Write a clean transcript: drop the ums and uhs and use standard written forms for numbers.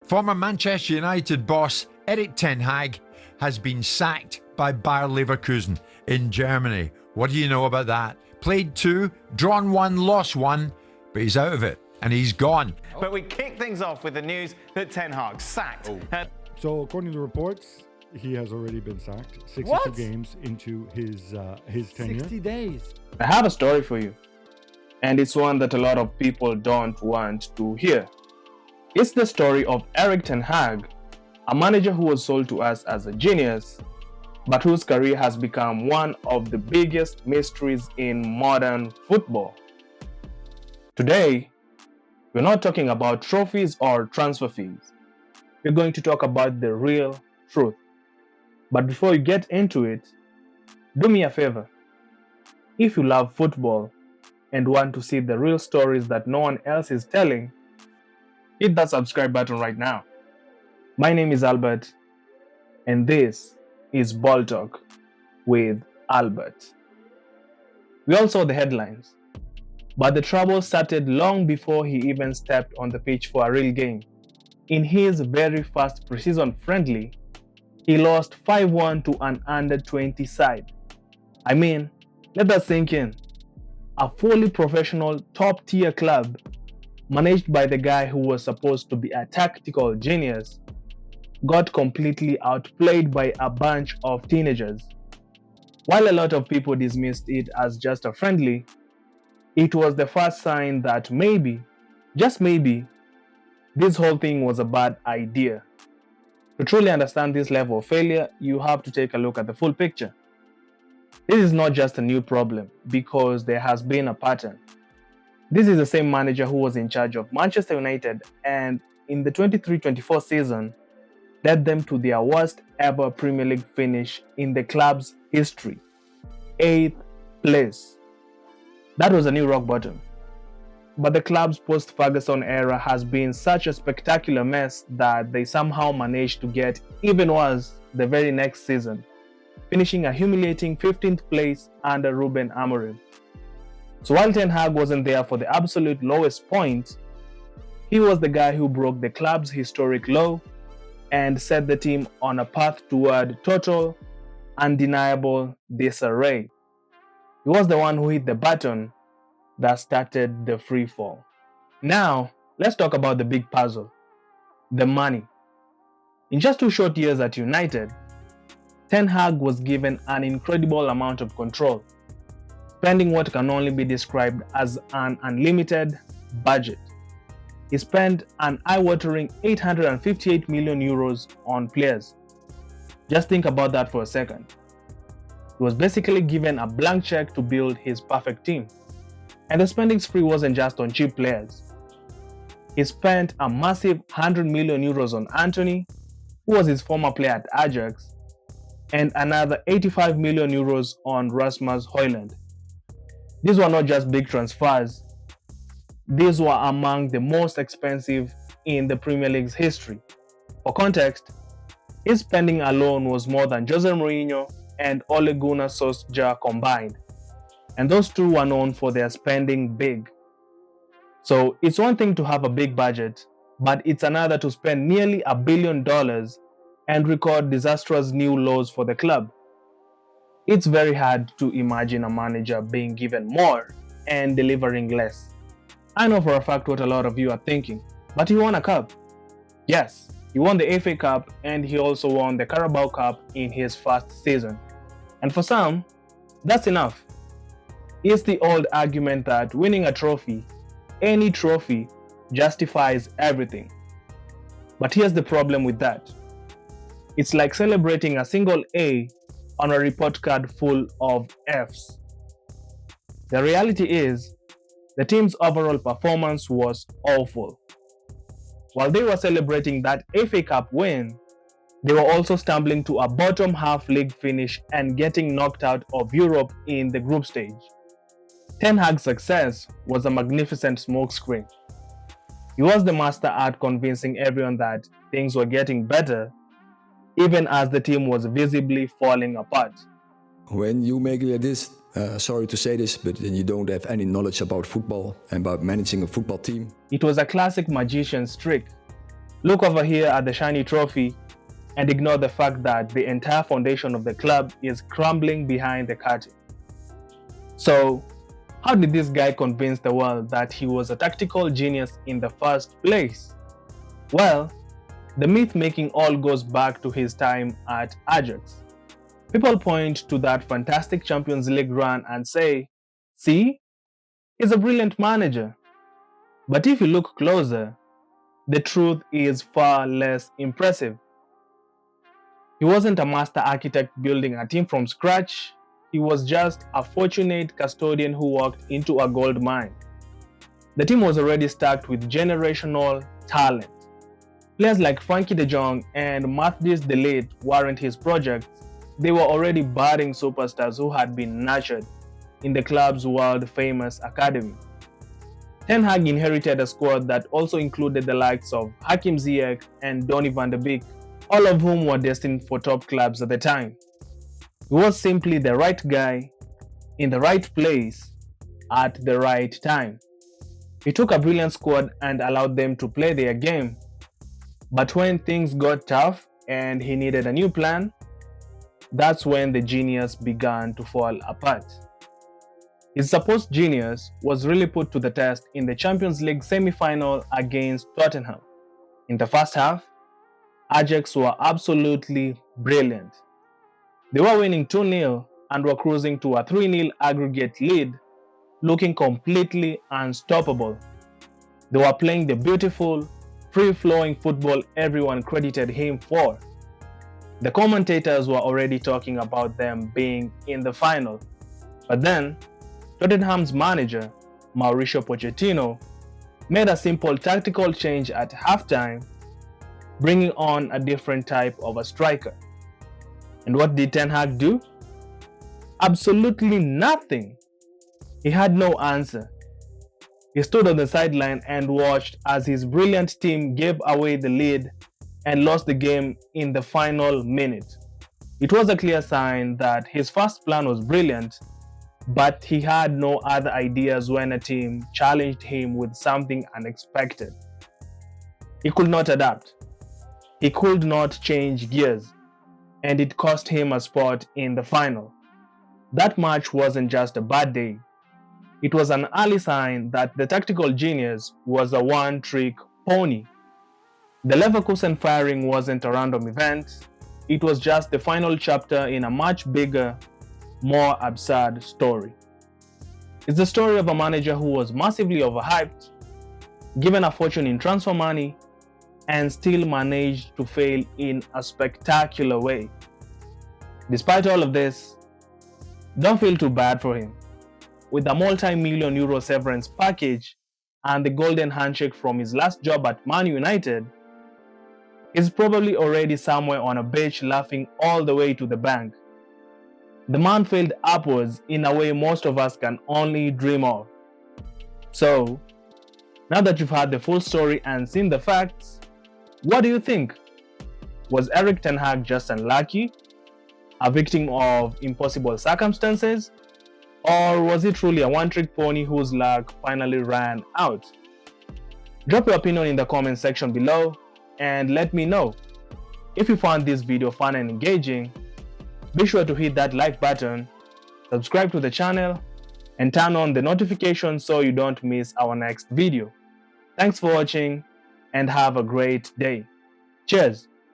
Former Manchester United boss Erik ten Hag has been sacked by Bayer Leverkusen in Germany. What do you know about that? Played 2, drawn 1, lost 1, but he's out of it and he's gone. But we kick things off with the news that Ten Hag sacked. So according to reports, he has already been sacked 62 What? games into his tenure. 60 days. I have a story for you, and it's one that a lot of people don't want to hear. It's the story of Erik ten Hag, a manager who was sold to us as a genius, but whose career has become one of the biggest mysteries in modern football. Today, we're not talking about trophies or transfer fees. We're going to talk about the real truth. But before you get into it, do me a favor. If you love football and want to see the real stories that no one else is telling, hit that subscribe button right now. My name is Albert, and this is Ball Talk with Albert. We all saw the headlines, but the trouble started long before he even stepped on the pitch for a real game. In his very first preseason friendly, he lost 5-1 to an under-20 side. I mean, let that sink in. A fully professional top-tier club managed by the guy who was supposed to be a tactical genius got completely outplayed by a bunch of teenagers. While a lot of people dismissed it as just a friendly, it was the first sign that maybe, just maybe, this whole thing was a bad idea. To truly understand this level of failure, you have to take a look at the full picture. This is not just a new problem, because there has been a pattern. This is the same manager who was in charge of Manchester United and in the 23-24 season led them to their worst ever Premier League finish in the club's history, 8th place. That was a new rock bottom. But the club's post-Ferguson era has been such a spectacular mess that they somehow managed to get even worse the very next season, finishing a humiliating 15th place under Ruben Amorim. So while Ten Hag wasn't there for the absolute lowest point, he was the guy who broke the club's historic low and set the team on a path toward total, undeniable disarray. He was the one who hit the button that started the free fall. Now, let's talk about the big puzzle, the money. In just 2 short years at United, Ten Hag was given an incredible amount of control, spending what can only be described as an unlimited budget. He spent an eye-watering 858 million euros on players. Just think about that for a second. He was basically given a blank check to build his perfect team. And the spending spree wasn't just on cheap players. He spent a massive 100 million euros on Anthony, who was his former player at Ajax, and another 85 million euros on Rasmus Højlund. These were not just big transfers. These were among the most expensive in the Premier League's history. For context, his spending alone was more than Jose Mourinho and Ole Gunnar Solskjaer combined. And those two were known for their spending big. So it's one thing to have a big budget, but it's another to spend nearly $1 billion and record disastrous new lows for the club. It's very hard to imagine a manager being given more and delivering less. I know for a fact what a lot of you are thinking, but he won a cup. Yes, he won the FA Cup and he also won the Carabao Cup in his first season. And for some, that's enough. It's the old argument that winning a trophy, any trophy, justifies everything. But here's the problem with that. It's like celebrating a single A on a report card full of Fs. The reality is, the team's overall performance was awful. While they were celebrating that FA Cup win, they were also stumbling to a bottom half league finish and getting knocked out of Europe in the group stage. Ten Hag's success was a magnificent smokescreen. He was the master at convincing everyone that things were getting better, even as the team was visibly falling apart. When you make this, sorry to say this, but then you don't have any knowledge about football and about managing a football team. It was a classic magician's trick. look over here at the shiny trophy and ignore the fact that the entire foundation of the club is crumbling behind the curtain. So, how did this guy convince the world that he was a tactical genius in the first place? Well, the myth-making all goes back to his time at Ajax. People point to that fantastic Champions League run and say, see, he's a brilliant manager. But if you look closer, the truth is far less impressive. He wasn't a master architect building a team from scratch. He was just a fortunate custodian who walked into a gold mine. The team was already stacked with generational talent. Players like Frankie de Jong and Matthijs de Ligt weren't his projects. They were already budding superstars who had been nurtured in the club's world-famous academy. Ten Hag inherited a squad that also included the likes of Hakim Ziyech and Donny van de Beek, all of whom were destined for top clubs at the time. He was simply the right guy in the right place at the right time. He took a brilliant squad and allowed them to play their game. But when things got tough and he needed a new plan, that's when the genius began to fall apart. His supposed genius was really put to the test in the Champions League semi-final against Tottenham. In the first half, Ajax were absolutely brilliant. They were winning 2-0 and were cruising to a 3-0 aggregate lead, looking completely unstoppable. They were playing the beautiful, free-flowing football everyone credited him for. The commentators were already talking about them being in the final. But then, Tottenham's manager, Mauricio Pochettino, made a simple tactical change at halftime, bringing on a different type of a striker. And what did Ten Hag do? Absolutely nothing. He had no answer. He stood on the sideline and watched as his brilliant team gave away the lead and lost the game in the final minute. It was a clear sign that his first plan was brilliant, but he had no other ideas when a team challenged him with something unexpected. He could not adapt. He could not change gears, and it cost him a spot in the final. That match wasn't just a bad day. It was an early sign that the tactical genius was a one-trick pony. The Leverkusen firing wasn't a random event. It was just the final chapter in a much bigger, more absurd story. It's the story of a manager who was massively overhyped, given a fortune in transfer money, and still managed to fail in a spectacular way. Despite all of this, don't feel too bad for him. With a multi-million euro severance package and the golden handshake from his last job at Man United, he's probably already somewhere on a beach laughing all the way to the bank. The man failed upwards in a way most of us can only dream of. So, now that you've heard the full story and seen the facts, what do you think? Was Erik ten Hag just unlucky? A victim of impossible circumstances? Or was he truly a one-trick pony whose luck finally ran out? Drop your opinion in the comment section below and let me know. If you found this video fun and engaging, be sure to hit that like button, subscribe to the channel, and turn on the notifications so you don't miss our next video. Thanks for watching and have a great day. Cheers!